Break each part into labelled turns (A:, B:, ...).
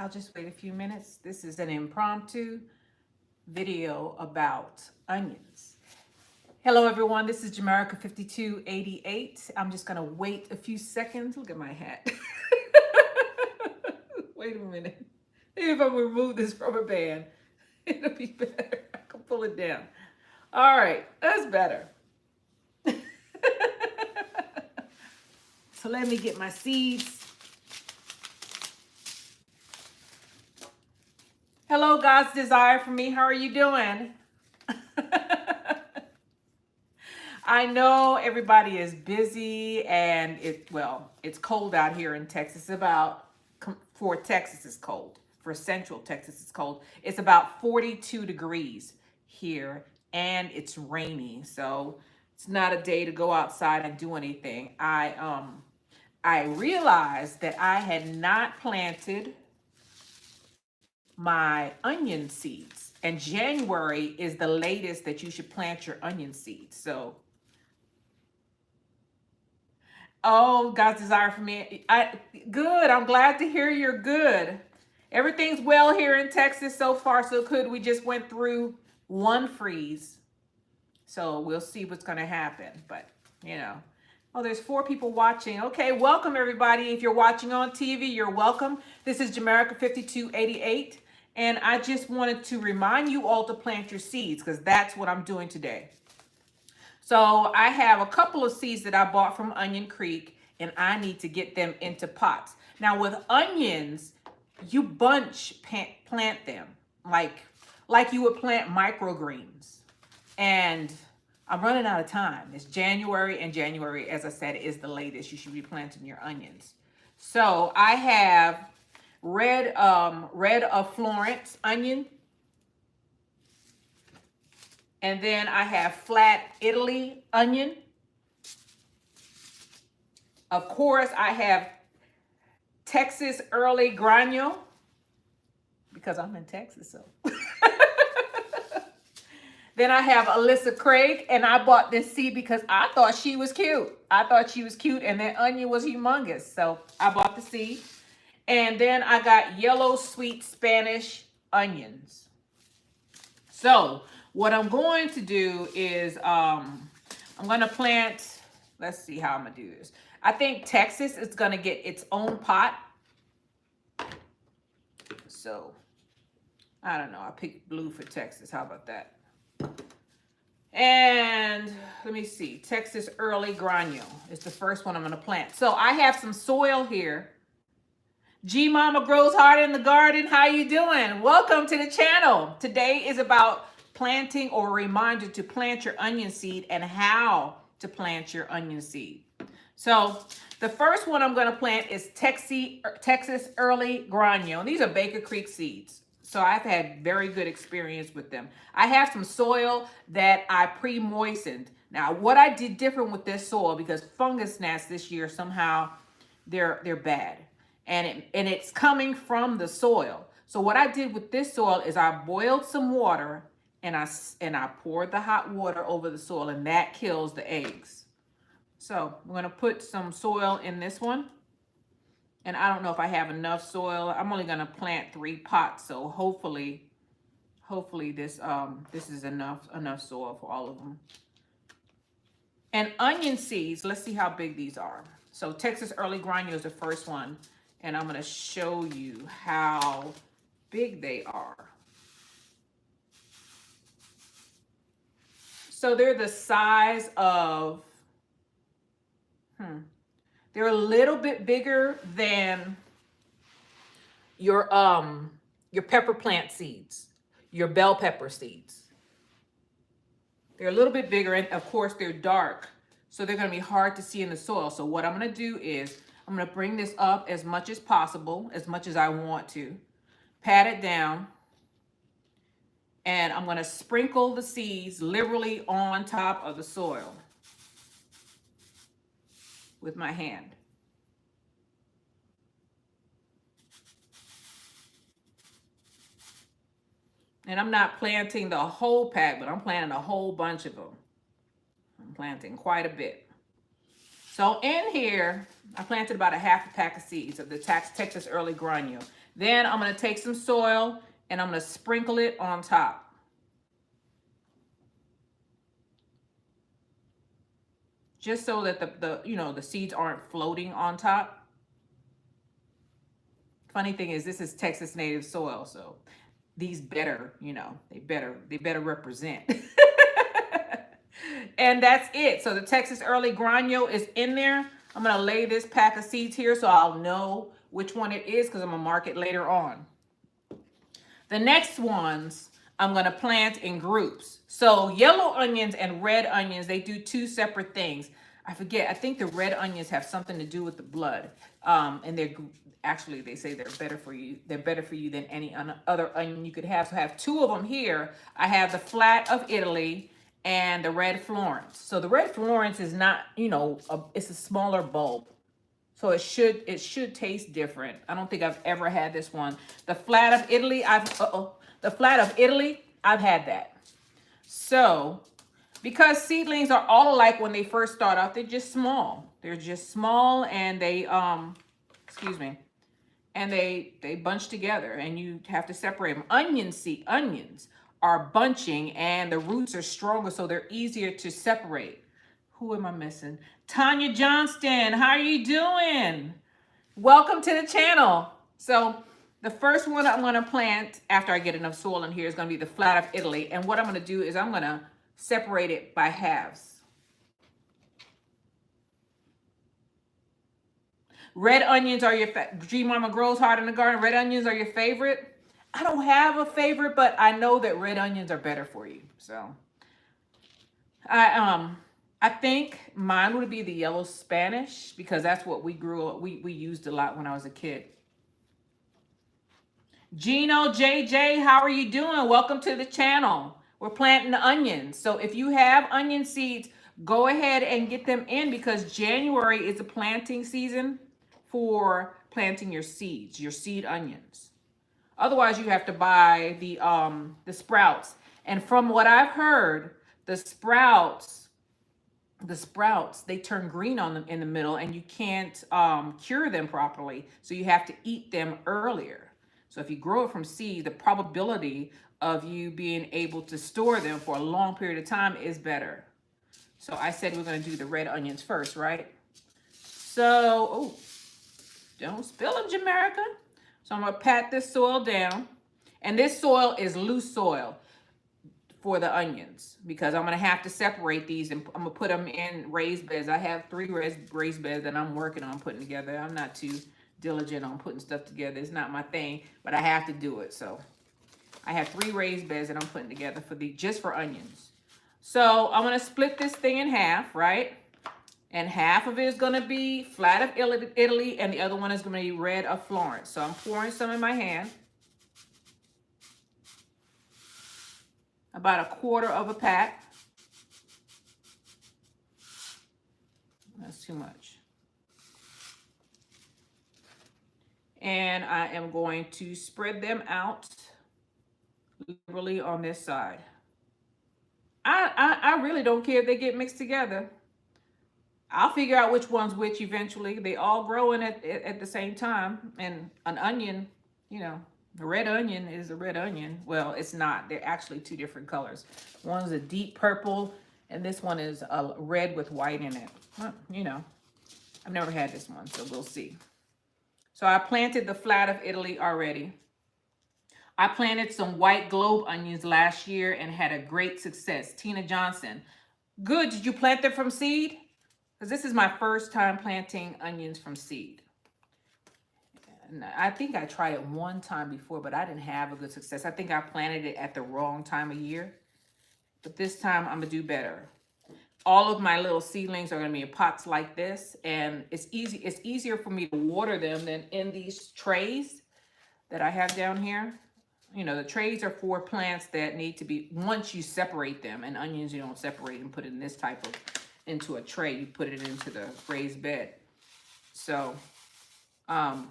A: I'll just wait a few minutes. This is an impromptu video about onions. Hello everyone, this is Jamerica 5288. I'm just gonna wait a few seconds. Look at my hat. Wait a minute. Maybe if I remove this rubber band, it'll be better. I can pull it down. All right, that's better. So let me get my seeds. Hello, God's desire for me. How are you doing? I know everybody is busy and it's cold out here in Texas. For Texas it's cold. For Central Texas it's cold. It's about 42 degrees here and it's rainy. So it's not a day to go outside and do anything. I realized that I had not planted my onion seeds, and January is the latest that you should plant your onion seeds. So, oh, God's desire for me. Good. I'm glad to hear you're good. Everything's well here in Texas so far, so good. We just went through one freeze, so we'll see what's going to happen. But oh, there's 4 people watching. Okay, welcome everybody. If you're watching on TV, you're welcome. This is Jamerica 5288. And I just wanted to remind you all to plant your seeds because that's what I'm doing today. So I have a couple of seeds that I bought from Onion Creek and I need to get them into pots. Now with onions, you plant them like you would plant microgreens. And I'm running out of time. It's January, and January, as I said, is the latest you should be planting your onions. So I have red of Florence onion. And then I have flat Italy onion. Of course, I have Texas early grano because I'm in Texas, so. Then I have Alyssa Craig, and I bought this seed because I thought she was cute. And that onion was humongous, so I bought the seed. And then I got yellow sweet Spanish onions. So what I'm going to do is I'm going to plant, let's see how I'm going to do this. I think Texas is going to get its own pot. So I don't know. I picked blue for Texas. How about that? And let me see. Texas early grano is the first one I'm going to plant. So I have some soil here. G Mama Grows Hard in the Garden. How you doing? Welcome to the channel. Today is about planting, or a reminder to plant your onion seed and how to plant your onion seed. So the first one I'm going to plant is Texas early grano. These are Baker Creek seeds. So I've had very good experience with them. I have some soil that I pre-moistened. Now what I did different with this soil, because fungus gnats this year somehow they're bad. And it's coming from the soil. So what I did with this soil is I boiled some water and I poured the hot water over the soil, and that kills the eggs. So I'm going to put some soil in this one. And I don't know if I have enough soil. I'm only going to plant 3 pots, so hopefully this is enough soil for all of them. And onion seeds, let's see how big these are. So Texas early grano is the first one. And I'm going to show you how big they are. So they're the size of, they're a little bit bigger than your pepper plant seeds, your bell pepper seeds. They're a little bit bigger, and of course they're dark. So they're going to be hard to see in the soil. So what I'm going to do is, I'm going to bring this up as much as possible, as much as I want to. Pat it down. And I'm going to sprinkle the seeds liberally on top of the soil with my hand. And I'm not planting the whole pack, but I'm planting a whole bunch of them. I'm planting quite a bit. So in here, I planted about a half a pack of seeds of the Texas early grano. Then I'm going to take some soil and I'm going to sprinkle it on top. Just so that the seeds aren't floating on top. Funny thing is, this is Texas native soil, so these better, they better represent. And that's it. So the Texas Early Grano is in there. I'm going to lay this pack of seeds here so I'll know which one it is because I'm going to mark it later on. The next ones I'm going to plant in groups. So yellow onions and red onions, they do two separate things. I forget. I think the red onions have something to do with the blood. And actually, they say they're better for you. They're better for you than any other onion you could have. So I have two of them here. I have the Flat of Italy and the Red Florence. So the Red Florence is not, it's a smaller bulb. So it should taste different. I don't think I've ever had this one. The Flat of Italy, the Flat of Italy, I've had that. So, because seedlings are all alike when they first start out, they're just small. They're just small and they and they bunch together and you have to separate them. Onions are bunching and the roots are stronger, so they're easier to separate. Who am I missing? Tanya Johnston, how are you doing? Welcome to the channel. So the first one I'm going to plant after I get enough soil in here is going to be the Flat of Italy. And what I'm going to do is I'm going to separate it by halves. Red onions are your G Mama Grows Hard in the Garden. Red onions are your favorite. I don't have a favorite, but I know that red onions are better for you. So I think mine would be the yellow Spanish because that's what we used a lot when I was a kid. Gino JJ, how are you doing? Welcome to the channel. We're planting the onions. So if you have onion seeds, go ahead and get them in because January is the planting season for planting your seeds, your seed onions. Otherwise, you have to buy the sprouts. And from what I've heard, the sprouts, they turn green on them in the middle and you can't cure them properly. So you have to eat them earlier. So if you grow it from seed, the probability of you being able to store them for a long period of time is better. So I said we're going to do the red onions first, right? So, don't spill them, Jamaica. So I'm going to pat this soil down. And this soil is loose soil for the onions because I'm going to have to separate these and I'm going to put them in raised beds. I have 3 raised beds that I'm working on putting together. I'm not too diligent on putting stuff together. It's not my thing, but I have to do it. So I have 3 raised beds that I'm putting together just for onions. So I'm going to split this thing in half, right? And half of it is going to be Flat of Italy and the other one is going to be Red of Florence. So I'm pouring some in my hand. About 1/4 of a pack. That's too much. And I am going to spread them out liberally on this side. I really don't care if they get mixed together. I'll figure out which one's which eventually. They all grow in at the same time. And an onion, the red onion is a red onion. Well, it's not. They're actually 2 different colors. One's a deep purple, and this one is a red with white in it. Well, I've never had this one, so we'll see. So I planted the Flat of Italy already. I planted some white globe onions last year and had a great success. Tina Johnson. Good. Did you plant them from seed? Because this is my first time planting onions from seed. And I think I tried it one time before, but I didn't have a good success. I think I planted it at the wrong time of year. But this time I'm going to do better. All of my little seedlings are going to be in pots like this. And it's easier for me to water them than in these trays that I have down here. The trays are for plants that need to be, once you separate them, and onions you don't separate and put it in this type of, into a tray, you put it into the raised bed. So, the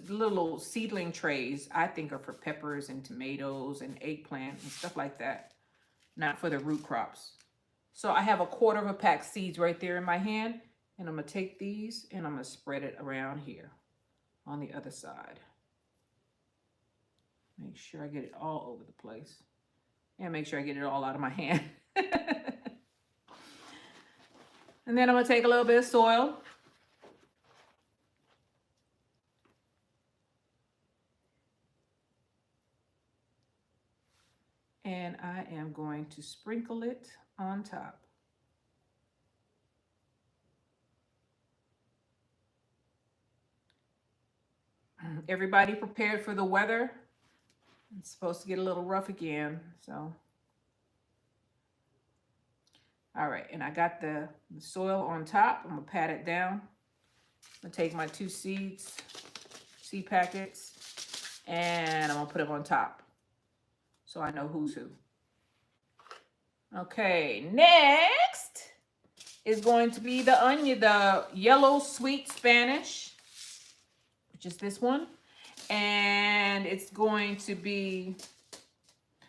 A: little seedling trays, I think are for peppers and tomatoes and eggplant and stuff like that, not for the root crops. So I have 1/4 of a pack seeds right there in my hand, and I'm going to take these and I'm going to spread it around here on the other side. Make sure I get it all over the place. And make sure I get it all out of my hand. And then I'm gonna take a little bit of soil. And I am going to sprinkle it on top. Everybody prepared for the weather. It's supposed to get a little rough again, so. All right, and I got the soil on top. I'm gonna pat it down. I'm gonna take my 2 seed packets, and I'm gonna put them on top so I know who's who. Okay, next is going to be the onion, the yellow sweet Spanish, which is this one. And it's going to be,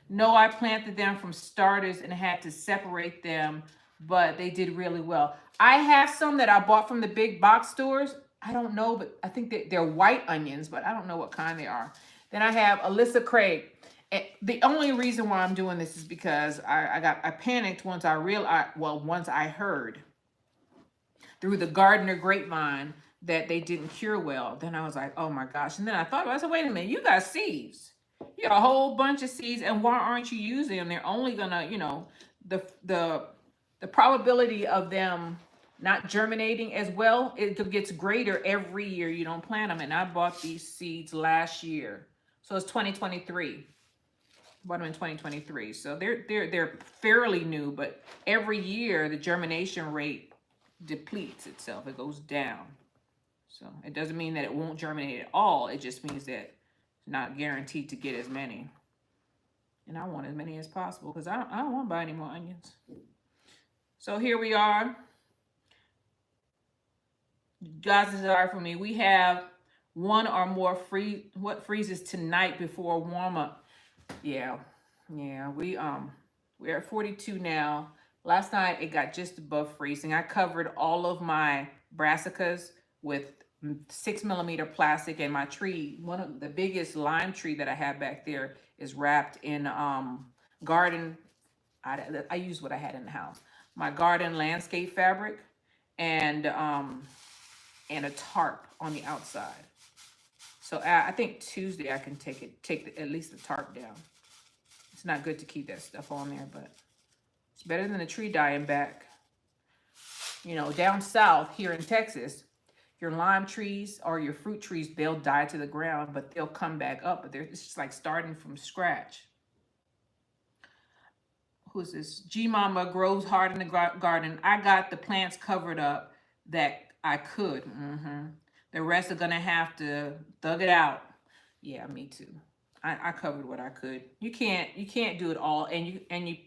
A: no, I planted them from starters and had to separate them, but they did really well. I have some that I bought from the big box stores. I don't know, but I think that they're white onions, but I don't know what kind they are. Then I have Alyssa Craig. And the only reason why I'm doing this is because I panicked once I realized, well, once I heard through the gardener grapevine that they didn't cure well. Then I was like, oh my gosh. And then I thought, I said, wait a minute, you got seeds. You got a whole bunch of seeds, and why aren't you using them? They're only gonna, you know, the probability of them not germinating as well, it gets greater every year you don't plant them. And I bought these seeds last year. So it's 2023. Bought them in 2023. So they're fairly new, but every year the germination rate depletes itself. It goes down. So it doesn't mean that it won't germinate at all. It just means that it's not guaranteed to get as many. And I want as many as possible because I don't want to buy any more onions. So here we are. God's desire for me. We have one or more what freezes tonight before warm up. Yeah. We're at 42 now. Last night it got just above freezing. I covered all of my brassicas with 6mm plastic, and my tree, one of the biggest lime tree that I have back there, is wrapped in garden. I used what I had in the house. My garden landscape fabric and a tarp on the outside. So I think Tuesday I can take at least the tarp down. It's not good to keep that stuff on there, but it's better than the tree dying back. You know, down south here in Texas, your lime trees or your fruit trees, they'll die to the ground, but they'll come back up. But it's just like starting from scratch. Who's this? G Mama grows hard in the garden. I got the plants covered up that I could. The rest are gonna have to thug it out. Yeah, me too. I covered what I could. You can't do it all, and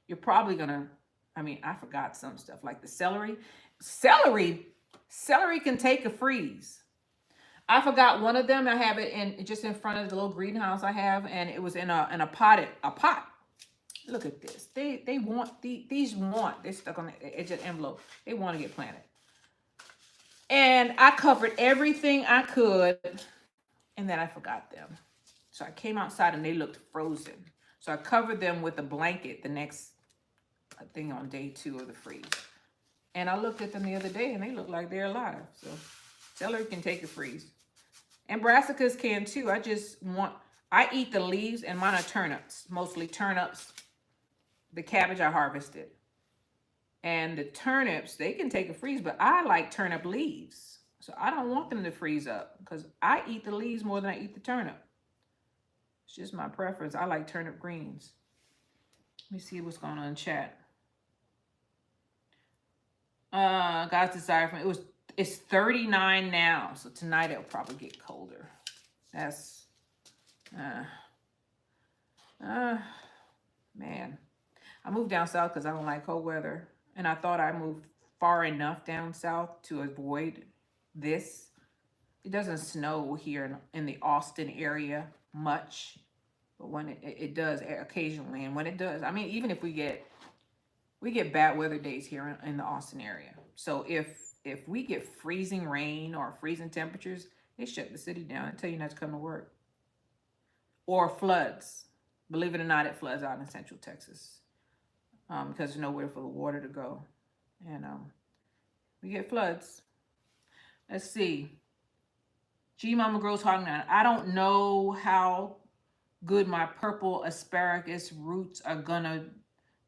A: you're probably gonna. I mean, I forgot some stuff like the celery. Celery can take a freeze. I forgot one of them. I have it just in front of the little greenhouse I have, and it was in a pot. Look at this. They want they're stuck on the edge of the envelope. They want to get planted. And I covered everything I could, and then I forgot them. So I came outside and they looked frozen. So I covered them with a blanket the next, I think on day 2 of the freeze. And I looked at them the other day and they look like they're alive. So celery can take a freeze. And brassicas can too. I eat the leaves, and mine are turnips, mostly turnips. The cabbage I harvested. And the turnips, they can take a freeze, but I like turnip leaves. So I don't want them to freeze up because I eat the leaves more than I eat the turnip. It's just my preference. I like turnip greens. Let me see what's going on in chat. God's desire for me. It's 39 now, so tonight it'll probably get colder. That's man. I moved down south because I don't like cold weather, and I thought I moved far enough down south to avoid this. It doesn't snow here in the Austin area much, but when it does occasionally, and when it does, I mean, even if we get bad weather days here in the Austin area. So if we get freezing rain or freezing temperatures, they shut the city down and tell you not to come to work. or floods. Believe it or not, it floods out in Central Texas because there's nowhere for the water to go. And we get floods. Let's see. G Mama Grows Hog Now. I don't know how good my purple asparagus roots are gonna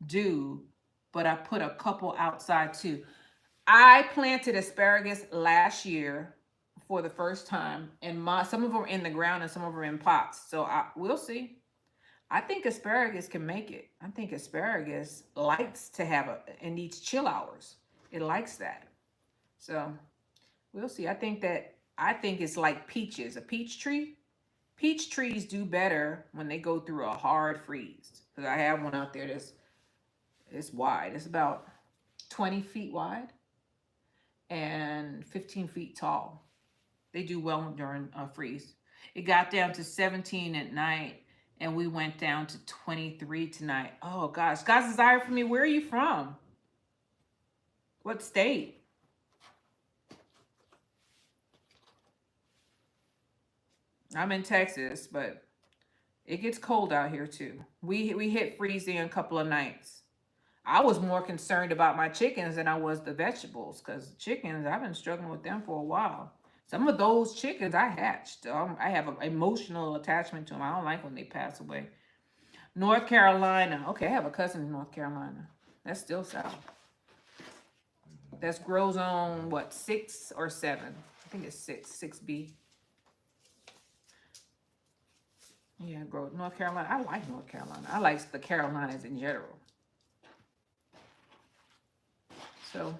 A: do, but I put a couple outside too. I planted asparagus last year for the first time, and some of them are in the ground and some of them are in pots. So we'll see. I think asparagus can make it. I think asparagus likes to have it needs chill hours. It likes that. So we'll see. I think it's like peaches. A peach tree. Peach trees do better when they go through a hard freeze. Because I have one out there it's wide. It's about 20 feet wide and 15 feet tall. They do well during a freeze. It got down to 17 at night, and we went down to 23 tonight. Oh gosh, God's desire for me. Where are you from? What state? I'm in Texas, but it gets cold out here too. We hit freezing a couple of nights. I was more concerned about my chickens than I was the vegetables, because chickens, I've been struggling with them for a while. Some of those chickens I hatched. I have an emotional attachment to them. I don't like when they pass away. North Carolina. Okay, I have a cousin in North Carolina. That's still south. That's grow zone, what, 6 or 7? I think it's 6B. Yeah, grow North Carolina. I like North Carolina. I like the Carolinas in general. So,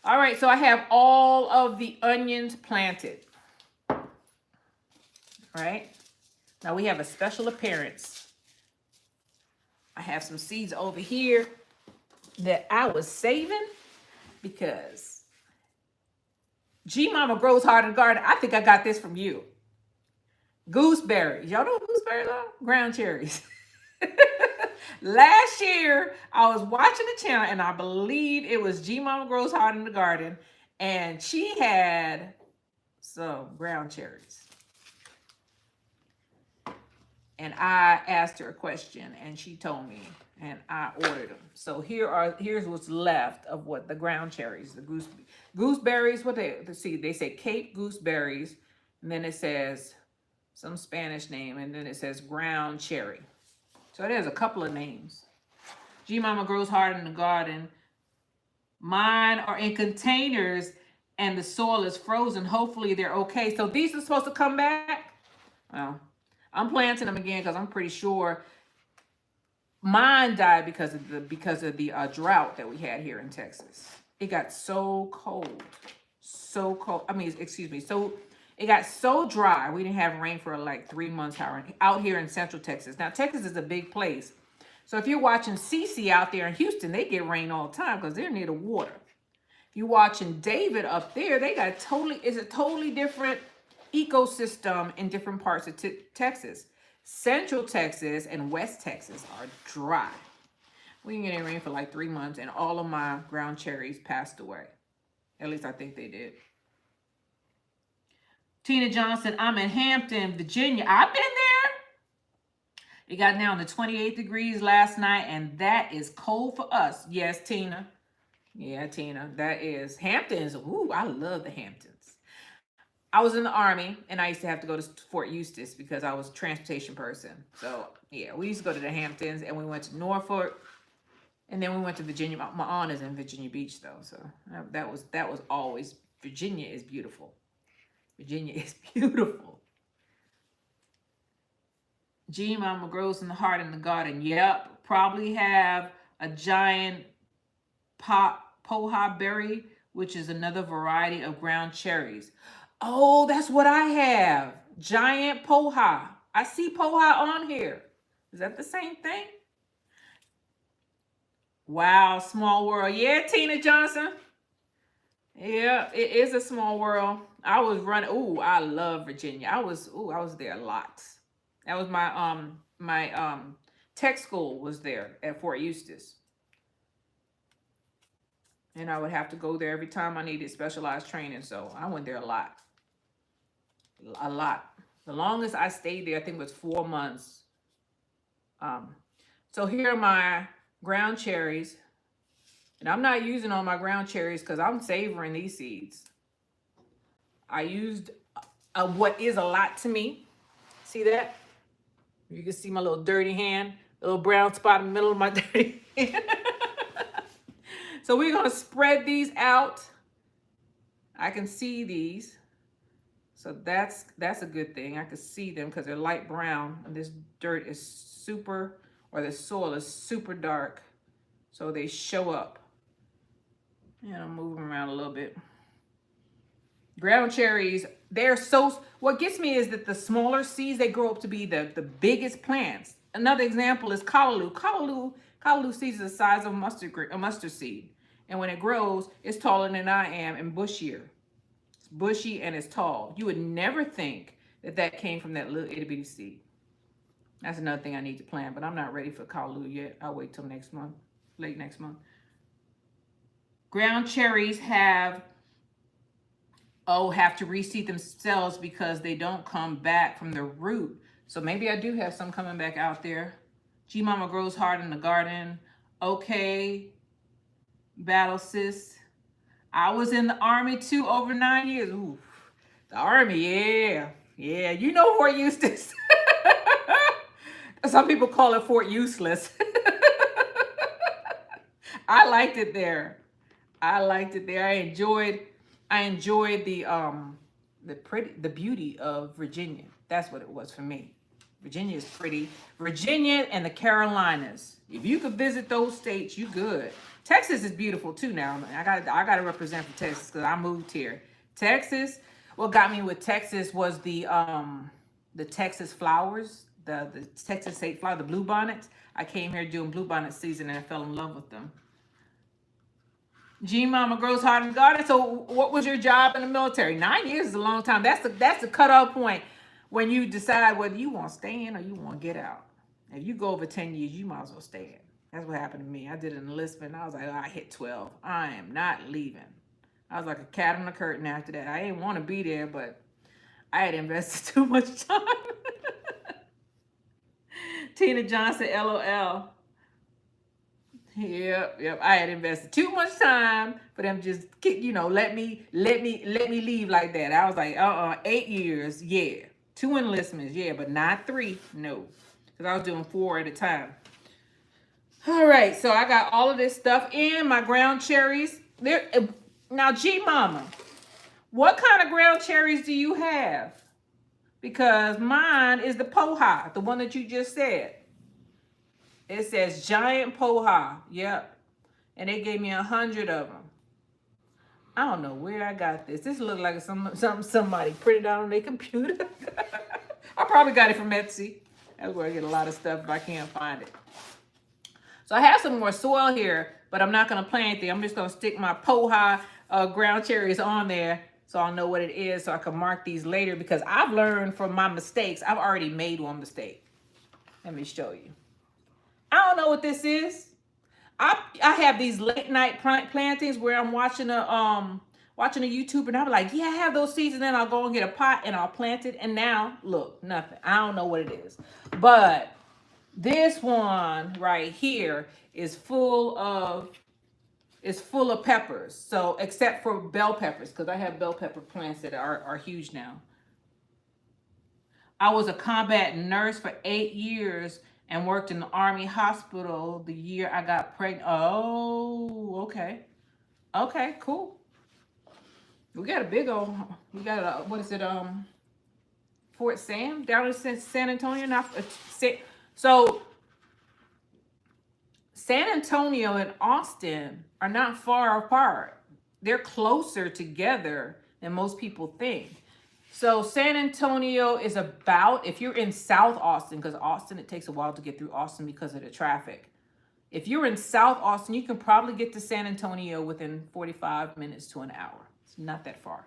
A: all right. So I have all of the onions planted. All right. Now we have a special appearance. I have some seeds over here that I was saving because G Mama Grows Hard in the Garden. I think I got this from you. Gooseberries. Y'all know what gooseberries are? Ground cherries. Last year, I was watching the channel, and I believe it was G Mama Grows Hard in the Garden, and she had some ground cherries. And I asked her a question, and she told me, and I ordered them. So here's what's left of what the ground cherries, the gooseberries. What they say Cape gooseberries, and then it says some Spanish name, and then it says ground cherry. So there's a couple of names. G Mama Grows Hard in the Garden. Mine are in containers and the soil is frozen. Hopefully they're okay. So these are supposed to come back. Well, I'm planting them again because I'm pretty sure mine died because of the drought that we had here in Texas. It got so cold. So cold. I mean, excuse me. So it got so dry. We didn't have rain for like 3 months out here in Central Texas. Now, Texas is a big place. So if you're watching Cece out there in Houston, they get rain all the time because they're near the water. If you're watching David up there, they got it's a totally different ecosystem in different parts of Texas. Central Texas and West Texas are dry. We didn't get any rain for like 3 months, and all of my ground cherries passed away. At least I think they did. Tina Johnson, I'm in Hampton, Virginia. I've been there. It got down to 28 degrees last night, and that is cold for us. Yes, Tina. Yeah, Tina, that is. Hamptons, ooh, I love the Hamptons. I was in the Army, and I used to have to go to Fort Eustis because I was a transportation person. So, yeah, we used to go to the Hamptons, and we went to Norfolk, and then we went to Virginia. My aunt is in Virginia Beach, though, so that was always, Virginia is beautiful. Virginia is beautiful. G Mama Grows in the Heart in the Garden. Yep, probably have a giant poha berry, which is another variety of ground cherries. Oh, that's what I have. Giant poha. I see poha on here. Is that the same thing? Wow, small world. Yeah, Tina Johnson. Yeah, it is a small world. I was running. Ooh, I love Virginia. I was there a lot. That was my tech school was there at Fort Eustis. And I would have to go there every time I needed specialized training. So I went there a lot. A lot. The longest I stayed there, I think, was 4 months. Um, so here are my ground cherries. And I'm not using all my ground cherries because I'm savoring these seeds. I used what is a lot to me. See that? You can see my little dirty hand, a little brown spot in the middle of my dirty hand. So we're going to spread these out. I can see these. So that's a good thing. I can see them because they're light brown. And this dirt is super, or the soil is super dark. So they show up. And I'm moving around a little bit. Ground cherries, they're so, what gets me is that the smaller seeds, they grow up to be the biggest plants. Another example is callaloo. Callaloo seeds are the size of a mustard seed. And when it grows, it's taller than I am and bushier. It's bushy and it's tall. You would never think that that came from that little itty bitty seed. That's another thing I need to plant, but I'm not ready for callaloo yet. I'll wait till next month, late next month. Ground cherries have to reseed themselves because they don't come back from the root. So maybe I do have some coming back out there. G Mama grows hard in the garden. Okay, Battle Sis. I was in the Army too over 9 years. Ooh, the Army, yeah. Yeah, you know Fort Eustis. Some people call it Fort Useless. I liked it there. I enjoyed the beauty of Virginia. That's what it was for me. Virginia is pretty. Virginia and the Carolinas. If you could visit those states, you good. Texas is beautiful too now. I got to represent for Texas because I moved here. Texas. What got me with Texas was the Texas flowers, the Texas state flower, the bluebonnets. I came here doing bluebonnet season and I fell in love with them. G Mama grows hard in the garden. So what was your job in the military? 9 years is a long time. That's the cutoff point when you decide whether you want to stay in or you want to get out. If you go over 10 years, you might as well stay in. That's what happened to me. I did an enlistment. I was like, oh, I hit 12. I am not leaving. I was like a cat on the curtain after that. I didn't want to be there, but I had invested too much time. Tina Johnson, LOL. Yep. I had invested too much time for them just, let me leave like that. I was like, 8 years, yeah. 2 enlistments, yeah, but not 3, no. Because I was doing 4 at a time. All right, so I got all of this stuff in my ground cherries. Now, G Mama, what kind of ground cherries do you have? Because mine is the Poha, the one that you just said. It says giant Poha. Yep. And they gave me 100 of them. I don't know where I got this. This looks like somebody printed out on their computer. I probably got it from Etsy. That's where I get a lot of stuff if I can't find it. So I have some more soil here, but I'm not going to plant anything. I'm just going to stick my Poha ground cherries on there so I'll know what it is so I can mark these later because I've learned from my mistakes. I've already made one mistake. Let me show you. I don't know what this is. I have these late night plantings where I'm watching a YouTube and I'm like, yeah, I have those seeds, and then I'll go and get a pot and I'll plant it. And now, look, nothing. I don't know what it is. But this one right here is full of peppers. So except for bell peppers, because I have bell pepper plants that are huge now. I was a combat nurse for 8 years and worked in the Army hospital the year I got pregnant. Oh, okay. Okay, cool. We got what is it, Fort Sam down in San Antonio? So San Antonio and Austin are not far apart. They're closer together than most people think. So San Antonio is about, if you're in South Austin, because Austin, it takes a while to get through Austin because of the traffic. If you're in South Austin, you can probably get to San Antonio within 45 minutes to an hour. It's not that far.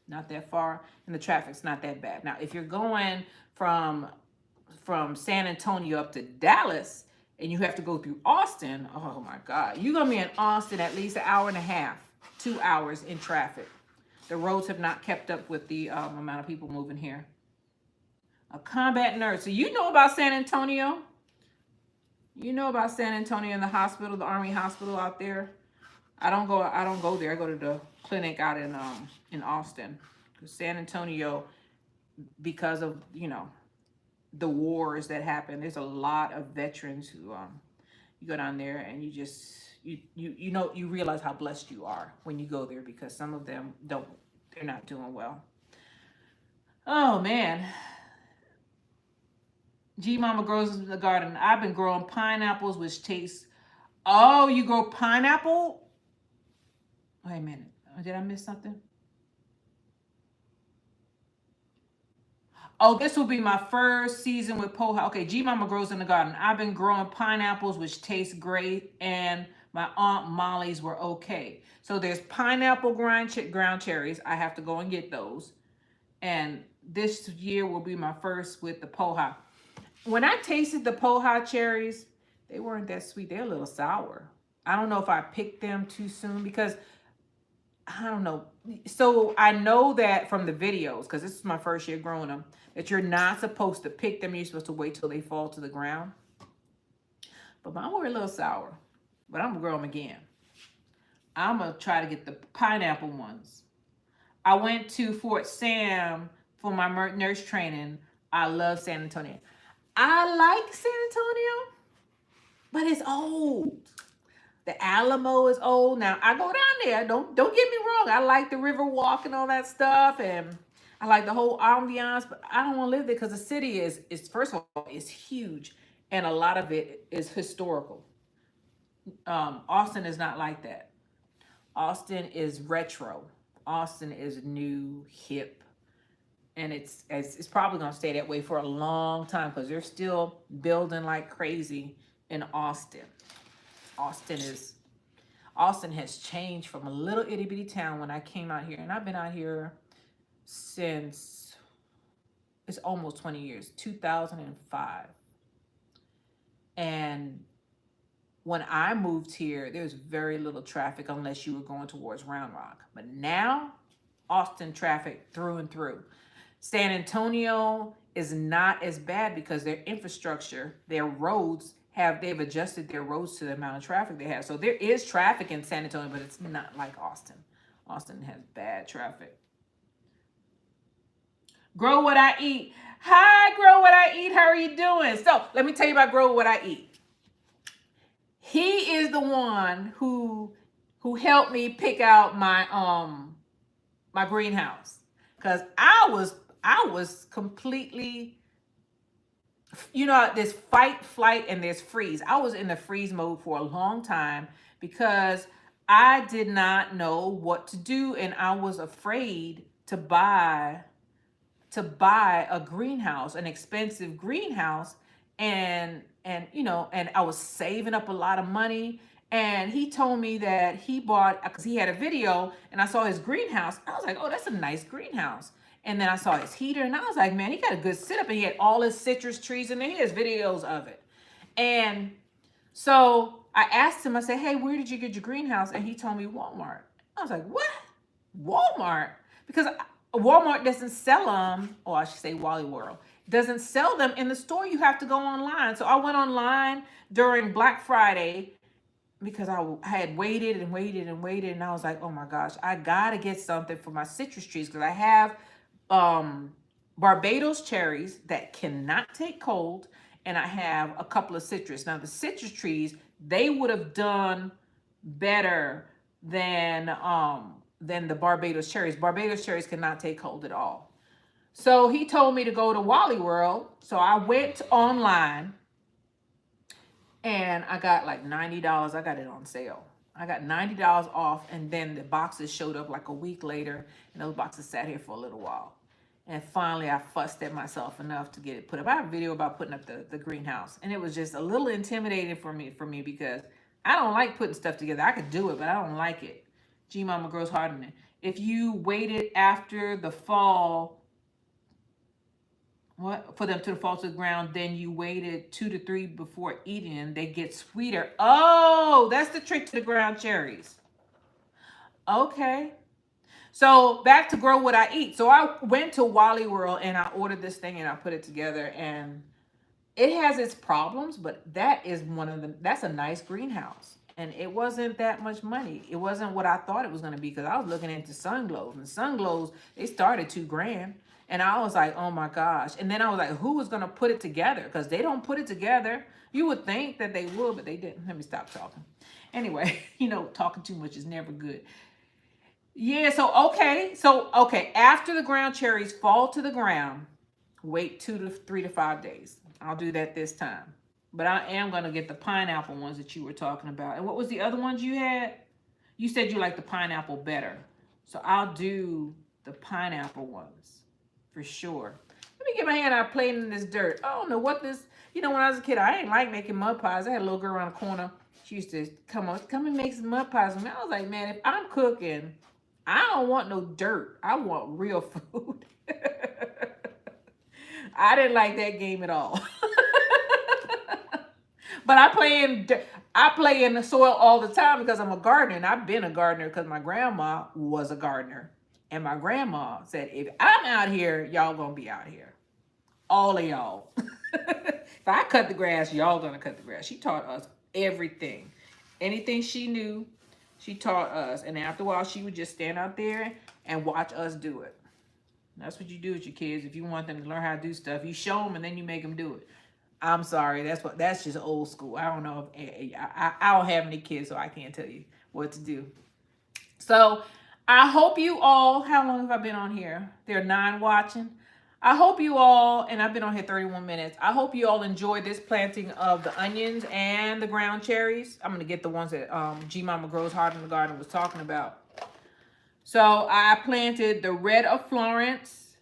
A: Not that far, and the traffic's not that bad. Now, if you're going from San Antonio up to Dallas, and you have to go through Austin, oh my God. You're going to be in Austin at least an hour and a half, 2 hours in traffic. The roads have not kept up with the amount of people moving here. A combat nurse. So you know about San Antonio? You know about San Antonio and the hospital, the Army hospital out there? I don't go there. I go to the clinic out in Austin. San Antonio, because of, you know, the wars that happen, there's a lot of veterans who you go down there and you just you know, you realize how blessed you are when you go there, because some of them don't, they're not doing well. Oh man. G Mama grows in the garden. I've been growing pineapples which taste. Oh, you grow pineapple? Wait a minute. Did I miss something? Oh, this will be my first season with Poha. Okay, G Mama grows in the garden. I've been growing pineapples which taste great, and my Aunt Molly's were okay. So there's pineapple ground cherries. I have to go and get those. And this year will be my first with the Poha. When I tasted the Poha cherries, they weren't that sweet. They're a little sour. I don't know if I picked them too soon, because I don't know. So I know that from the videos, because this is my first year growing them, that you're not supposed to pick them. You're supposed to wait till they fall to the ground. But mine were a little sour. But I'm going to grow them again. I'm going to try to get the pineapple ones. I went to Fort Sam for my nurse training. I love San Antonio. I like San Antonio, but it's old. The Alamo is old. Now I go down there. Don't get me wrong. I like the river walk and all that stuff, and I like the whole ambiance. But I don't want to live there, because the city is first of all, is huge, and a lot of it is historical. Austin is not like that. Austin is retro. Austin is new, hip, and it's probably gonna stay that way for a long time, because they're still building like crazy in Austin. Austin has changed from a little itty bitty town when I came out here, and I've been out here since, it's almost 20 years, 2005. And when I moved here, there was very little traffic unless you were going towards Round Rock. But now, Austin traffic through and through. San Antonio is not as bad because their infrastructure, their roads, they've adjusted their roads to the amount of traffic they have. So there is traffic in San Antonio, but it's not like Austin. Austin has bad traffic. Grow What I Eat. Hi, Grow What I Eat. How are you doing? So let me tell you about Grow What I Eat. He is the one who helped me pick out my greenhouse, because I was completely, you know, there's fight, flight, and there's freeze. I was in the freeze mode for a long time because I did not know what to do, and I was afraid to buy a greenhouse, an expensive greenhouse, and you know, and I was saving up a lot of money. And he told me that he bought, because he had a video, and I saw his greenhouse. I was like, oh, that's a nice greenhouse. And then I saw his heater, and I was like, man, he got a good setup, and he had all his citrus trees in there. He has videos of it. And so I asked him, I said, hey, where did you get your greenhouse? And he told me Walmart. I was like, what? Walmart? Because Walmart doesn't sell them, or I should say Wally World, doesn't sell them in the store. You have to go online. So I went online during Black Friday, because I had waited and waited and waited, and I was like, oh my gosh, I gotta get something for my citrus trees, because I have Barbados cherries that cannot take cold, and I have a couple of citrus. Now the citrus trees, they would have done better than the Barbados cherries. Barbados cherries cannot take cold at all. So he told me to go to Wally World. So I went online, and I got like $90. I got it on sale. I got $90 off, and then the boxes showed up like a week later, and those boxes sat here for a little while. And finally, I fussed at myself enough to get it put up. I have a video about putting up the greenhouse, and it was just a little intimidating for me because I don't like putting stuff together. I could do it, but I don't like it. G Mama grows hard in it. If you waited after the fall, for them to fall to the ground, then you waited 2 to 3 before eating them, they get sweeter. Oh, that's the trick to the ground cherries. Okay. So back to grow what I eat. So I went to Wally World and I ordered this thing and I put it together, and it has its problems, but that is that's a nice greenhouse. And it wasn't that much money. It wasn't what I thought it was going to be, because I was looking into sun glows, and sun glows, they started $2,000. And I was like, oh my gosh. And then I was like, who is going to put it together? Because they don't put it together. You would think that they would, but they didn't. Let me stop talking. Anyway, talking too much is never good. Yeah, so okay, after the ground cherries fall to the ground, wait 2 to 3 to 5 days. I'll do that this time. But I am going to get the pineapple ones that you were talking about. And what was the other ones you had? You said you like the pineapple better. So I'll do the pineapple ones for sure. Let me get my hand out playing in this dirt. I don't know what this, when I was a kid, I ain't like making mud pies. I had a little girl around the corner. She used to come and make some mud pies. And I was like, man, if I'm cooking, I don't want no dirt. I want real food. I didn't like that game at all. But I play in the soil all the time because I'm a gardener, and I've been a gardener because my grandma was a gardener. And my grandma said, if I'm out here, y'all gonna be out here. All of y'all. If I cut the grass, y'all gonna cut the grass. She taught us everything. Anything she knew, she taught us. And after a while, she would just stand out there and watch us do it. That's what you do with your kids. If you want them to learn how to do stuff, you show them and then you make them do it. I'm sorry, that's just old school. I don't know if I don't have any kids, so I can't tell you what to do. So I hope you all. How long have I been on here? There are 9 watching. I hope you all, and I've been on here 31 minutes. I hope you all enjoyed this planting of the onions and the ground cherries. I'm gonna get the ones that G Mama Grows Hard in the Garden was talking about. So I planted the red of Florence,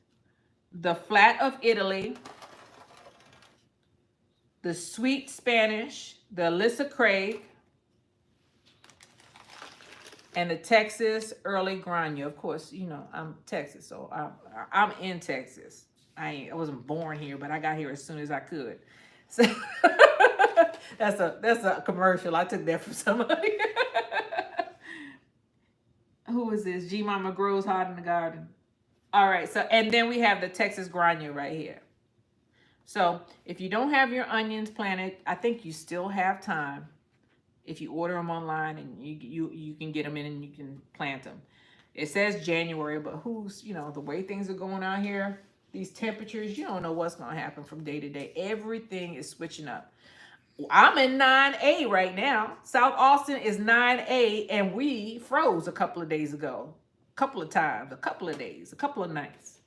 A: the flat of Italy, the sweet Spanish, the Alyssa Craig, and the Texas early Grano. Of course, I'm Texas, so I'm in Texas. I wasn't born here, but I got here as soon as I could. So that's a commercial. I took that from somebody. Who is this? G Mama Grows Hard in the Garden. All right, so and then we have the Texas Grano right here. So if you don't have your onions planted, I think you still have time. If you order them online, and you can get them in and you can plant them. It says January, but who's, the way things are going out here, these temperatures, you don't know what's going to happen from day to day. Everything is switching up. I'm in 9A right now. South Austin is 9A, and we froze a couple of days ago. A couple of times, a couple of days, a couple of nights.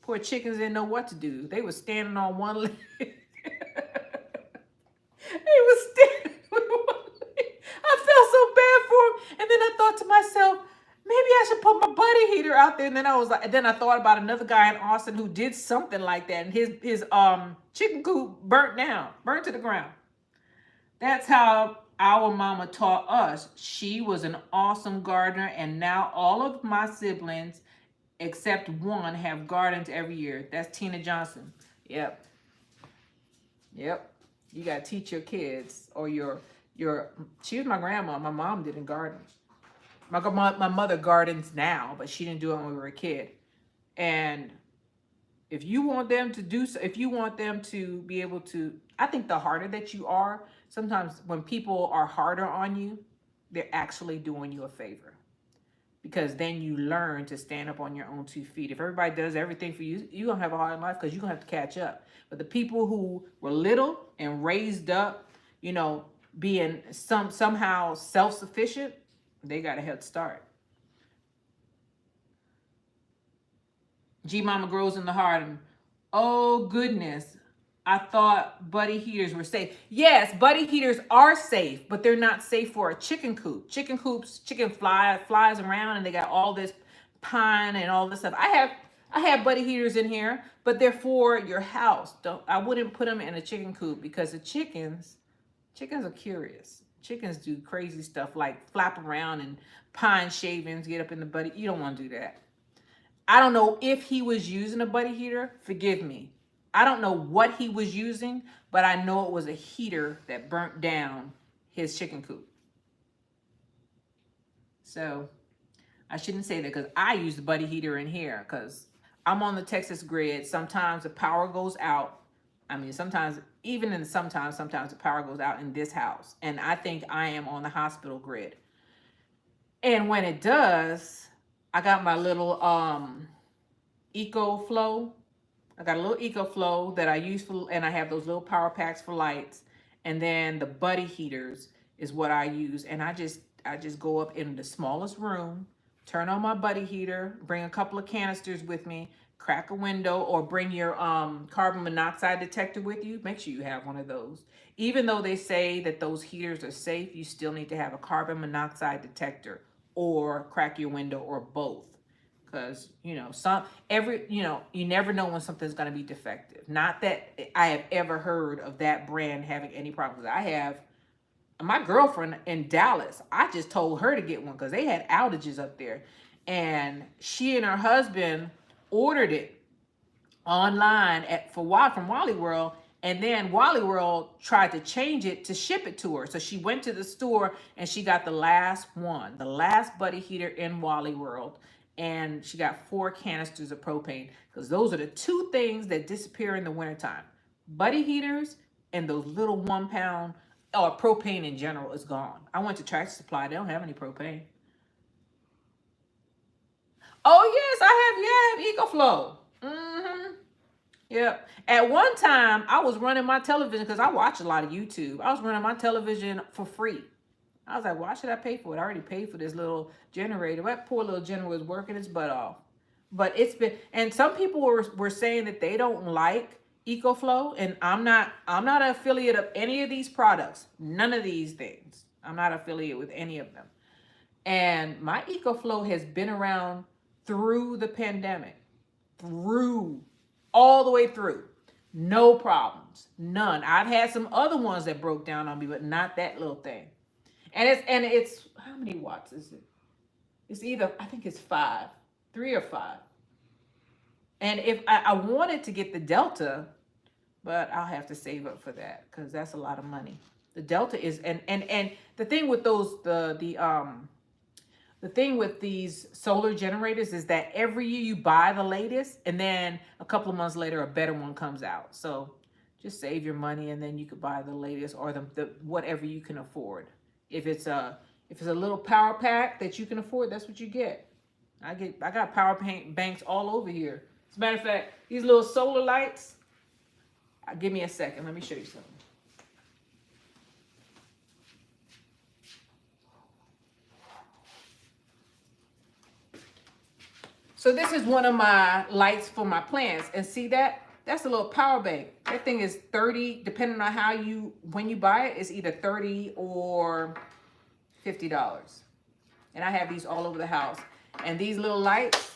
A: Poor chickens didn't know what to do. They were standing on one leg. They were standing on one leg. I felt so bad for them. And then I thought to myself, maybe I should put my buddy heater out there. And then I thought about another guy in Austin who did something like that, and his chicken coop burnt to the ground. That's how our mama taught us. She was an awesome gardener, and now all of my siblings, except one, have gardens every year. That's Tina Johnson. Yep. You gotta teach your kids, or she was my grandma. My mom didn't garden. My mother gardens now, but she didn't do it when we were a kid. And if you want them to be able to, I think the harder that you are, sometimes when people are harder on you, they're actually doing you a favor. Because then you learn to stand up on your own 2 feet. If everybody does everything for you, you're going to have a hard life because you're going to have to catch up. But the people who were little and raised up, being somehow self-sufficient, they got a head start. G Mama Grows in the Heart. Oh, goodness. I thought buddy heaters were safe. Yes, buddy heaters are safe, but they're not safe for a chicken coop. Chicken coops, chicken flies around, and they got all this pine and all this stuff. I have buddy heaters in here, but they're for your house. I wouldn't put them in a chicken coop, because the chickens are curious. Chickens do crazy stuff like flap around and pine shavings, get up in the buddy. You don't want to do that. I don't know if he was using a buddy heater. Forgive me. I don't know what he was using, but I know it was a heater that burnt down his chicken coop. So I shouldn't say that because I use the buddy heater in here because I'm on the Texas grid. Sometimes the power goes out. I mean, sometimes, even in sometimes the power goes out in this house. And I think I am on the hospital grid. And when it does, I got my little EcoFlow. I got a little EcoFlow that I use for, and I have those little power packs for lights. And then the buddy heaters is what I use. And I just go up in the smallest room, turn on my buddy heater, bring a couple of canisters with me, crack a window, or bring your carbon monoxide detector with you. Make sure you have one of those. Even though they say that those heaters are safe, you still need to have a carbon monoxide detector or crack your window or both. Because, you know, you never know when something's going to be defective. Not that I have ever heard of that brand having any problems. I have my girlfriend in Dallas. I just told her to get one because they had outages up there. And she and her husband ordered it online from Wally World. And then Wally World tried to change it to ship it to her. So she went to the store and she got the last buddy heater in Wally World. And she got 4 canisters of propane because those are the 2 things that disappear in the wintertime. Buddy heaters and those little 1 pound, or propane in general is gone. I went to Tractor Supply. They don't have any propane. Oh, yes, I have EcoFlow. Mm-hmm. Yep. At one time, I was running my television because I watch a lot of YouTube. I was running my television for free. I was like, why should I pay for it? I already paid for this little generator. That poor little generator was working its butt off. But it's been, and some people were saying that they don't like EcoFlow, and I'm not an affiliate of any of these products. None of these things. I'm not affiliate with any of them. And my EcoFlow has been around through the pandemic, all the way through. No problems, none. I've had some other ones that broke down on me, but not that little thing. And it's how many watts is it? It's either, I think it's 3 or 5. And if I wanted to get the Delta, but I'll have to save up for that because that's a lot of money. The Delta is, and the thing with the thing with these solar generators is that every year you buy the latest, and then a couple of months later, a better one comes out. So just save your money, and then you could buy the latest or the whatever you can afford. If it's a little power pack that you can afford, that's what you get. I got power banks all over here. As a matter of fact, these little solar lights. Give me a second. Let me show you something. So this is one of my lights for my plants. And see that? That's a little power bank. That thing is 30, depending on when you buy it, it's either 30 or $50. And I have these all over the house. And these little lights,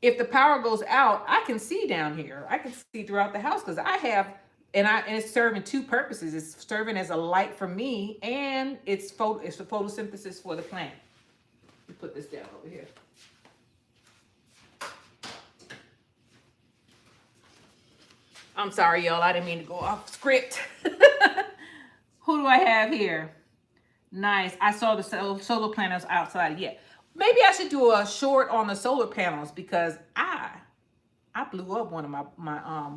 A: if the power goes out, I can see down here. I can see throughout the house because I have, and it's serving 2 purposes. It's serving as a light for me, and it's for photosynthesis for the plant. Let me put this down over here. I'm sorry, y'all. I didn't mean to go off script. Who do I have here? Nice. I saw the solar panels outside. Yeah. Maybe I should do a short on the solar panels because I blew up one of my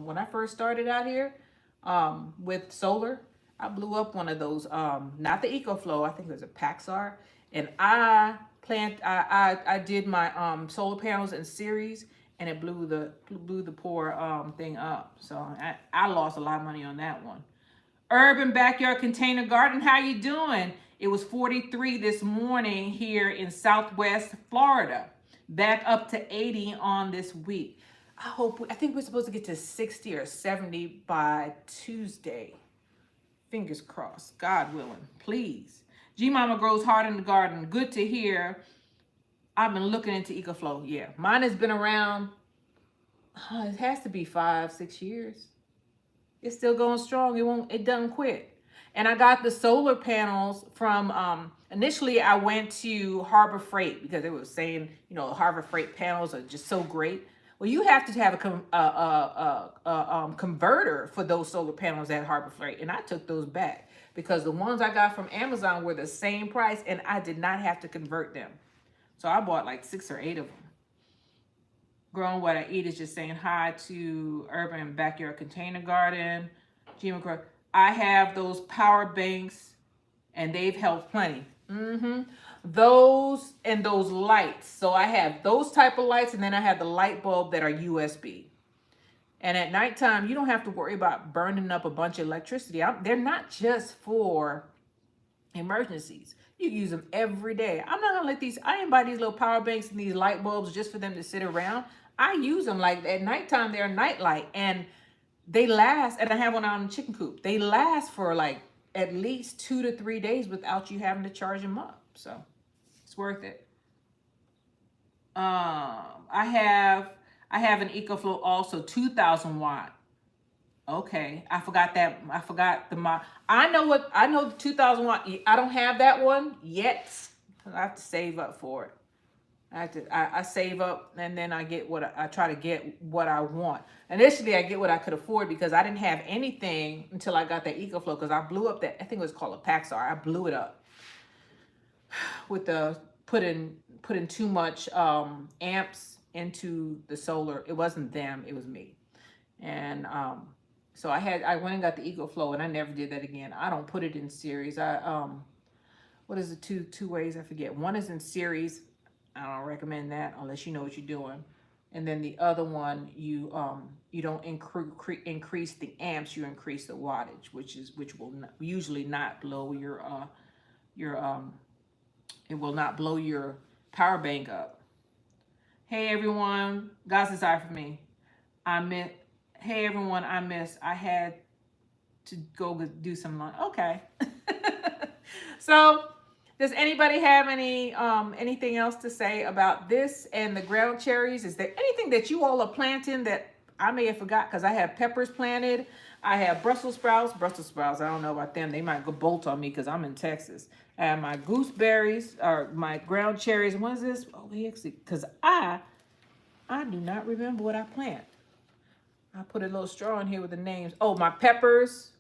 A: when I first started out here with solar. I blew up one of those not the EcoFlow. I think it was a Paxar, and I did my solar panels in series, and it blew the poor thing up. So I lost a lot of money on that one. Urban Backyard Container Garden, how you doing? It was 43 this morning here in Southwest Florida. Back up to 80 on this week. I think we're supposed to get to 60 or 70 by Tuesday. Fingers crossed, God willing, please. G Mama grows hard in the garden. Good to hear. I've been looking into EcoFlow. Yeah, mine has been around, it has to be 5-6 years. It's still going strong. It doesn't quit. And I got the solar panels from, initially I went to Harbor Freight because they were saying, Harbor Freight panels are just so great. Well, you have to have a converter for those solar panels at Harbor Freight. And I took those back because the ones I got from Amazon were the same price and I did not have to convert them. So I bought like 6 or 8 of them. Growing What I Eat is just saying hi to Urban Backyard Container Garden. Gima, I have those power banks and they've helped plenty. Those and those lights. So I have those type of lights, and then I have the light bulb that are USB. And at nighttime, you don't have to worry about burning up a bunch of electricity. They're not just for emergencies. You use them every day. I'm not gonna let I didn't buy these little power banks and these light bulbs just for them to sit around. I use them like at nighttime. They're a night light, and they last. And I have one out in the chicken coop. They last for like at least 2 to 3 days without you having to charge them up. So it's worth it. I have an EcoFlow also, 2,000 watt. Okay, I forgot that. I forgot the I know the 2,000 watt. I don't have that one yet. I have to save up for it. I save up, and then I get I try to get what I want. Initially, I get what I could afford because I didn't have anything until I got that EcoFlow, because I blew up that, I think it was called a Paxar. I blew it up with the put in too much amps into the solar. It wasn't them, it was me. And so I went and got the EcoFlow, and I never did that again. I don't put it in series. What is the two ways? I forget. One is in series. I don't recommend that unless you know what you're doing. And then the other one, you don't increase the amps, you increase the wattage, which will usually not blow it will not blow your power bank up. Hey everyone, God's desire for me. Hey everyone, I had to go do some lunch. Okay. So does anybody have anything else to say about this and the ground cherries? Is there anything that you all are planting that I may have forgot? Because I have peppers planted. I have Brussels sprouts. I don't know about them. They might go bolt on me because I'm in Texas. I have my gooseberries, or my ground cherries. What is this? Oh, because I do not remember what I plant. I put a little straw in here with the names. Oh, my peppers.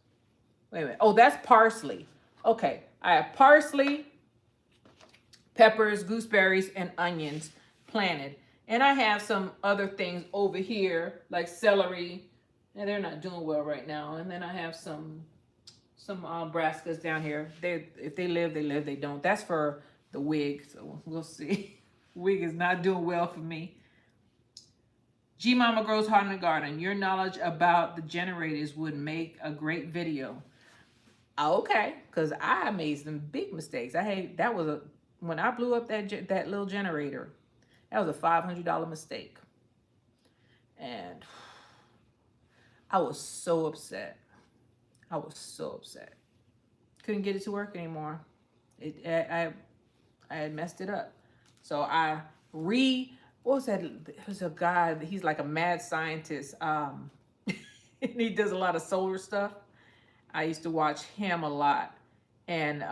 A: Wait a minute. Oh, that's parsley. Okay. I have parsley, peppers, gooseberries, and onions planted. And I have some other things over here, like celery. And they're not doing well right now. And then I have some brassicas down here. If they live, they live. They don't. That's for the wig. So we'll see. Wig is not doing well for me. G Mama Grows Hard in the Garden. Your knowledge about the generators would make a great video. Okay, because I made some big mistakes. When I blew up that little generator, that was a $500 mistake. And I was so upset. Couldn't get it to work anymore. I had messed it up. So what was that? There's a guy, he's like a mad scientist. And he does a lot of solar stuff. I used to watch him a lot. And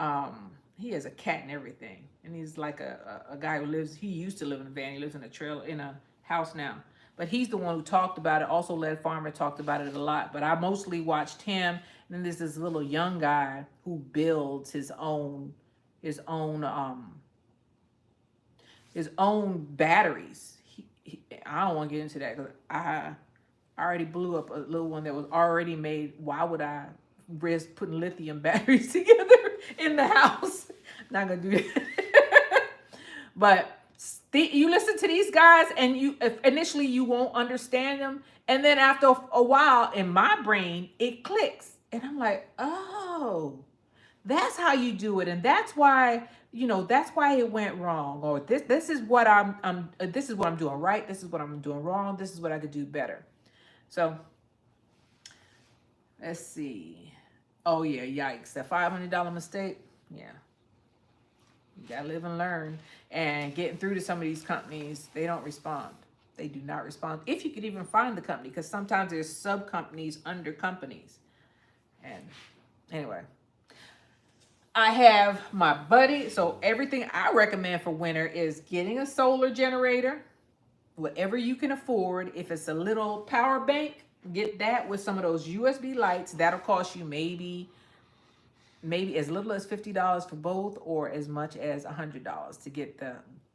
A: he has a cat and everything. And he's like a guy he used to live in a van. He lives in a house now. But he's the one who talked about it. Also, Led Farmer talked about it a lot. But I mostly watched him. And then there's this little young guy who builds his own batteries. I don't want to get into that because I already blew up a little one that was already made. Why would I risk putting lithium batteries together in the house? Not gonna do that. But you listen to these guys, and initially you won't understand them, and then after a while, in my brain, it clicks, and I'm like, oh, that's how you do it, and that's why it went wrong, or this is what I'm doing right, this is what I'm doing wrong, this is what I could do better. So let's see. Oh yeah, yikes, that $500 mistake. Yeah, you gotta live and learn. And getting through to some of these companies, they don't respond. They do not respond. If you could even find the company, because sometimes there's sub companies under companies. And anyway, I have my buddy. So everything I recommend for winter is getting a solar generator, whatever you can afford. If it's a little power bank, get that with some of those USB lights. That'll cost you maybe as little as $50 for both, or as much as $100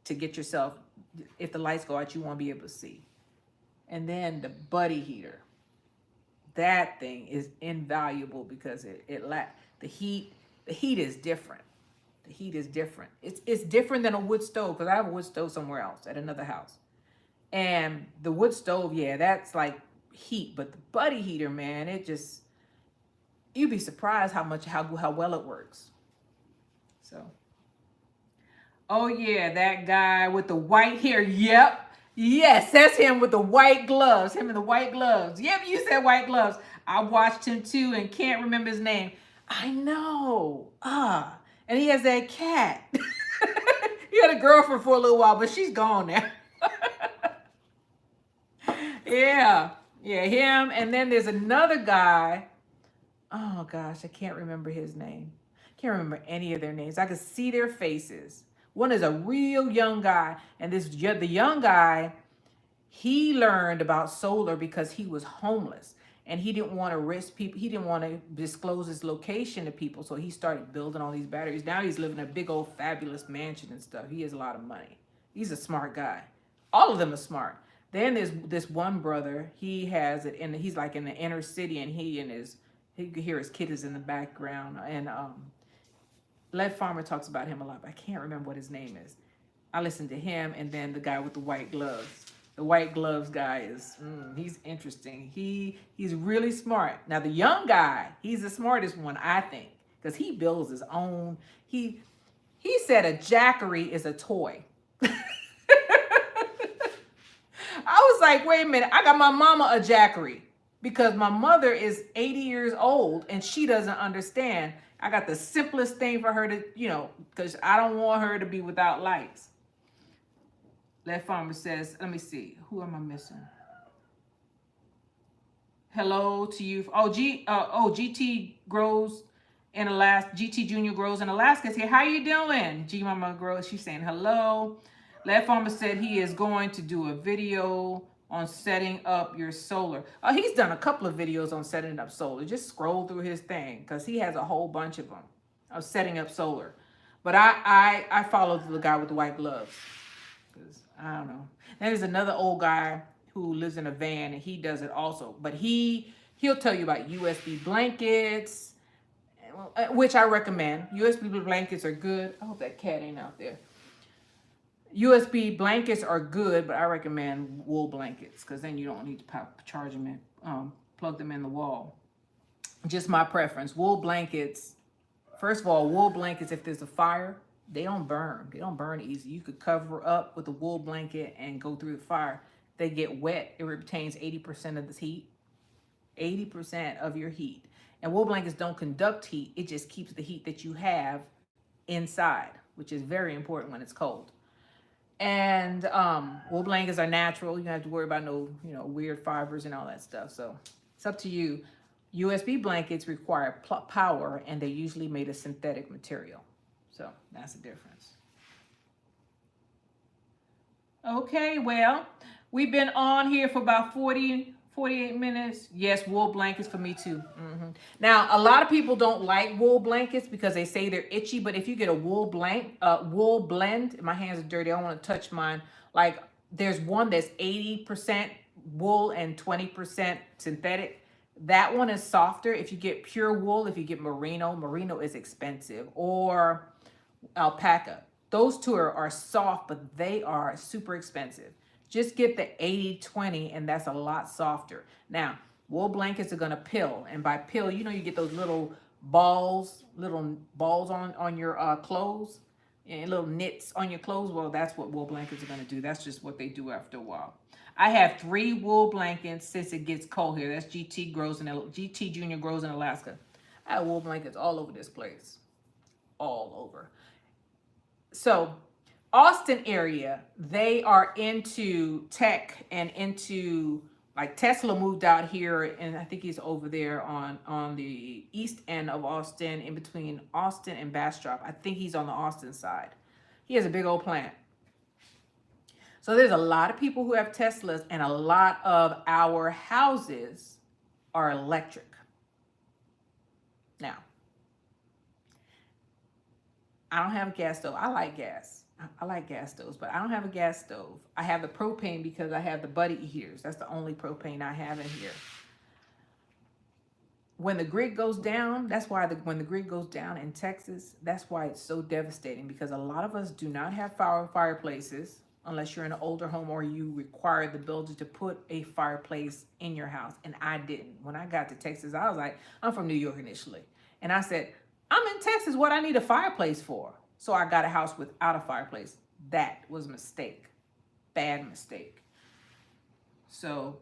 A: to to get yourself, if the lights go out, you won't be able to see. And then the buddy heater. That thing is invaluable because the heat is different. The heat is different. It's different than a wood stove, because I have a wood stove somewhere else at another house. And the wood stove, yeah, that's like heat, but the buddy heater, man, it just, you'd be surprised how well it works. So, oh yeah, that guy with the white hair. Yep. Yes, that's him with the white gloves. Him in the white gloves. Yep, you said white gloves. I watched him too and can't remember his name. I know. And he has that cat. He had a girlfriend for a little while, but she's gone now. Yeah, him. And then there's another guy. Oh gosh, I can't remember his name. Can't remember any of their names. I could see their faces. One is a real young guy, and the young guy, he learned about solar because he was homeless and he didn't want to risk people. He didn't want to disclose his location to people, so he started building all these batteries. Now he's living in a big old fabulous mansion and stuff. He has a lot of money. He's a smart guy. All of them are smart. Then there's this one brother. He has it, and he's like in the inner city, and he could hear his kiddos in the background. And Lead Farmer talks about him a lot, but I can't remember what his name is. I listened to him, and then the guy with the white gloves. The white gloves guy he's interesting. He's really smart. Now the young guy, he's the smartest one, I think, because he builds his own. He said a Jackery is a toy. I was like, wait a minute, I got my mama a Jackery because my mother is 80 years old and she doesn't understand. I got the simplest thing for her to, because I don't want her to be without lights. Lead Farmer says, let me see, who am I missing? Hello to you. GT grows in Alaska. GT Junior grows in Alaska. Say, how you doing? G Mama grows. She's saying hello. Lead Farmer said he is going to do a video on setting up your solar. He's done a couple of videos on setting up solar. Just scroll through his thing because he has a whole bunch of them of setting up solar. But I followed the guy with the white gloves because I don't know. Then there's another old guy who lives in a van and he does it also. But he'll tell you about USB blankets, which I recommend. USB blankets are good. I hope that cat ain't out there. USB blankets are good, but I recommend wool blankets because then you don't need to charge them in, plug them in the wall. Just my preference. Wool blankets, first of all, wool blankets, if there's a fire, they don't burn. They don't burn easy. You could cover up with a wool blanket and go through the fire. They get wet. It retains 80% of the heat, 80% of your heat. And wool blankets don't conduct heat. It just keeps the heat that you have inside, which is very important when it's cold. And wool blankets are natural. You don't have to worry about no, weird fibers and all that stuff. So it's up to you. USB blankets require power, and they're usually made of synthetic material. So that's the difference. Okay, well, we've been on here for about 48 minutes. Yes, wool blankets for me too. Now, a lot of people don't like wool blankets because they say they're itchy, but if you get a wool blend, my hands are dirty, I don't want to touch mine. Like there's one that's 80% wool and 20% synthetic. That one is softer. If you get pure wool, if you get merino is expensive, or alpaca. Those two are soft, but they are super expensive. Just get the 80-20, and that's a lot softer. Now, wool blankets are gonna pill, and by pill, you get those little balls on your clothes, and little knits on your clothes. Well, that's what wool blankets are gonna do. That's just what they do after a while. I have 3 wool blankets since it gets cold here. That's GT Junior grows in Alaska. I have wool blankets all over this place, all over. So Austin area, they are into tech and into, like, Tesla moved out here, and I think he's over there on the east end of Austin, in between Austin and Bastrop. I think he's on the Austin side. He has a big old plant. So there's a lot of people who have Teslas, and a lot of our houses are electric. Now, I don't have a gas stove. I like gas. I like gas stoves, but I don't have a gas stove. I have the propane because I have the buddy heaters. That's the only propane I have in here. When the grid goes down, that's why when the grid goes down in Texas, that's why it's so devastating, because a lot of us do not have fireplaces unless you're in an older home or you require the builder to put a fireplace in your house. And I didn't. When I got to Texas, I was like, I'm from New York initially. And I said, I'm in Texas. What I need a fireplace for? So I got a house without a fireplace. That was a mistake. Bad mistake. So,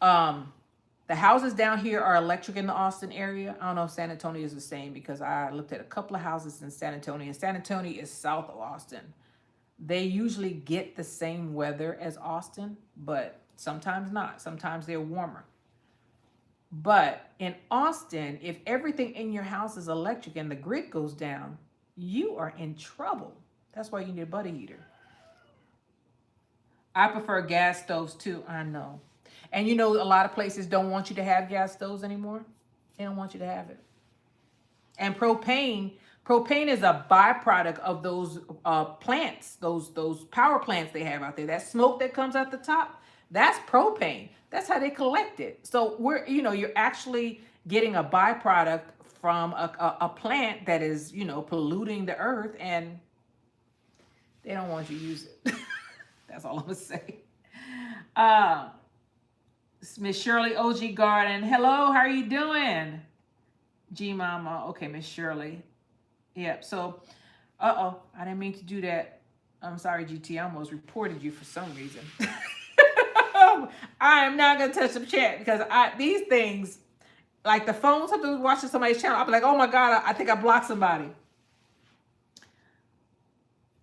A: the houses down here are electric in the Austin area. I don't know if San Antonio is the same, because I looked at a couple of houses in San Antonio. And San Antonio is south of Austin. They usually get the same weather as Austin, but sometimes not. Sometimes they're warmer. But in Austin, if everything in your house is electric and the grid goes down, you are in trouble. That's why you need a buddy heater. I prefer gas stoves too, I know. And you know, a lot of places don't want you to have gas stoves anymore. They don't want you to have it. And propane is a byproduct of those plants, those power plants they have out there. That smoke that comes out the top, that's propane. That's how they collect it. So you're actually getting a byproduct from a plant that is, polluting the earth, and they don't want you to use it. That's all I'm gonna say. Miss Shirley OG Garden. Hello, how are you doing? G Mama. Okay, Miss Shirley. Yep. So, I didn't mean to do that. I'm sorry, GT. I almost reported you for some reason. I am not gonna touch the chat, because these things, like the phone, sometimes watching somebody's channel, I'll be like, oh my God, I think I blocked somebody.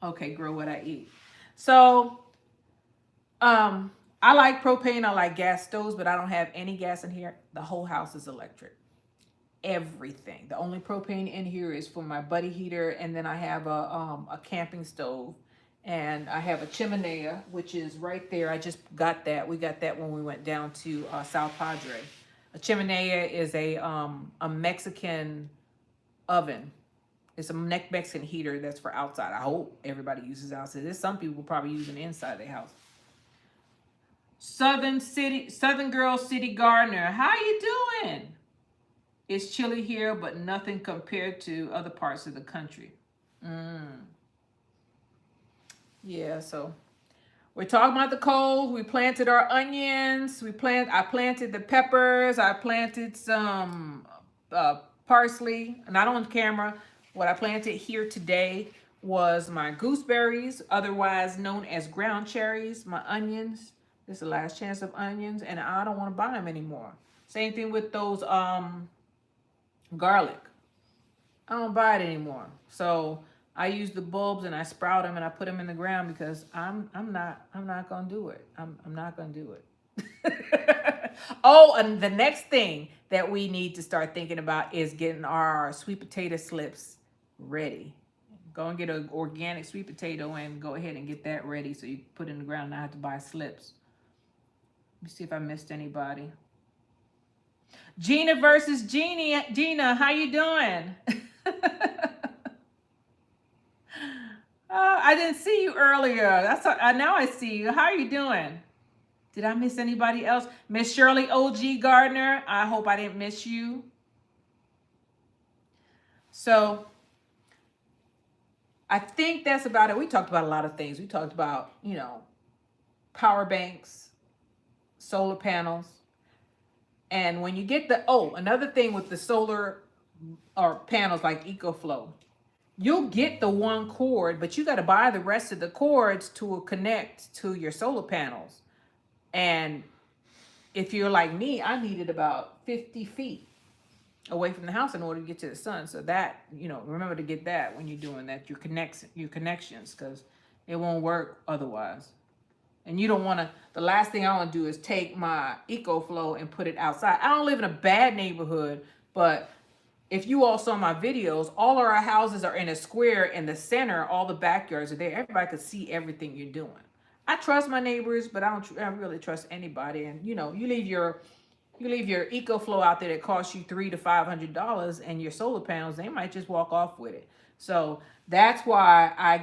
A: Okay, grow what I eat. So, I like propane, I like gas stoves, but I don't have any gas in here. The whole house is electric. Everything. The only propane in here is for my buddy heater, and then I have a camping stove, and I have a chimenea, which is right there. I just got that. We got that when we went down to South Padre. A chimenea is a Mexican oven. It's a Mexican heater that's for outside. I hope everybody uses outside. There's some people probably using inside of their house. Southern Girl City Gardener. How you doing? It's chilly here, but nothing compared to other parts of the country. Yeah, so we're talking about the cold. We planted our onions. I planted the peppers. I planted some parsley. Not on camera. What I planted here today was my gooseberries, otherwise known as ground cherries, my onions. This is the last chance of onions, and I don't want to buy them anymore. Same thing with those garlic. I don't buy it anymore. So I use the bulbs and I sprout them and I put them in the ground, because I'm not gonna do it. I'm not gonna do it. Oh, and the next thing that we need to start thinking about is getting our sweet potato slips ready. Go and get an organic sweet potato and go ahead and get that ready, so you put it in the ground and not have to buy slips. Let me see if I missed anybody. Gina versus Jeannie. Gina, how you doing? I didn't see you earlier. Now I see you. How are you doing? Did I miss anybody else? Miss Shirley OG Gardner, I hope I didn't miss you. So I think that's about it. We talked about a lot of things. We talked about, power banks, solar panels. And when you get another thing with the solar or panels like EcoFlow, you'll get the one cord, but you got to buy the rest of the cords to connect to your solar panels. And if you're like me, I needed about 50 feet away from the house in order to get to the sun. So that, remember to get that when you're doing that, your connections, because it won't work otherwise. And you don't want to, the last thing I want to do is take my EcoFlow and put it outside. I don't live in a bad neighborhood, but if you all saw my videos, all of our houses are in a square in the center. All the backyards are there. Everybody could see everything you're doing. I trust my neighbors, but I don't really trust anybody. And you leave your EcoFlow out there that costs you $300 to $500, and your solar panels, they might just walk off with it. So that's why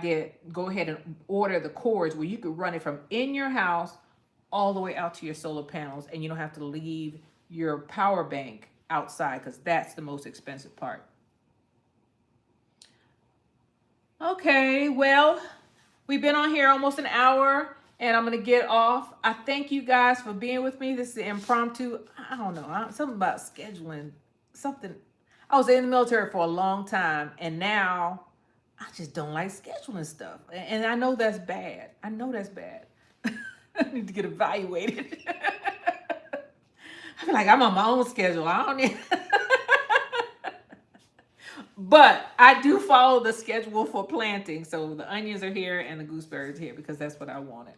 A: go ahead and order the cords where you could run it from in your house all the way out to your solar panels, and you don't have to leave your power bank outside, because that's the most expensive part. Okay, well, we've been on here almost an hour, and I'm going to get off. I thank you guys for being with me. This is impromptu. I don't know, something about scheduling, something. I was in the military for a long time, and now I just don't like scheduling stuff. And I know that's bad. I know that's bad. I need to get evaluated. I feel like I'm on my own schedule. I don't need. But I do follow the schedule for planting. So the onions are here and the gooseberries here because that's what I wanted.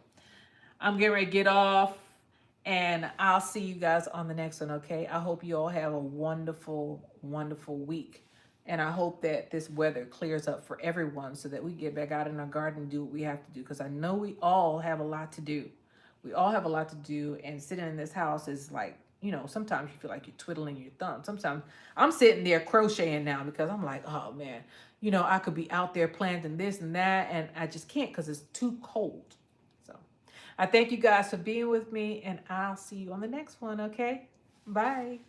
A: I'm getting ready to get off, and I'll see you guys on the next one, okay? I hope you all have a wonderful, wonderful week. And I hope that this weather clears up for everyone so that we get back out in our garden and do what we have to do, because I know we all have a lot to do. We all have a lot to do, and sitting in this house is like, sometimes you feel like you're twiddling your thumb. Sometimes I'm sitting there crocheting now because I'm like, oh man, I could be out there planting this and that, and I just can't because it's too cold. So I thank you guys for being with me, and I'll see you on the next one, okay? Bye.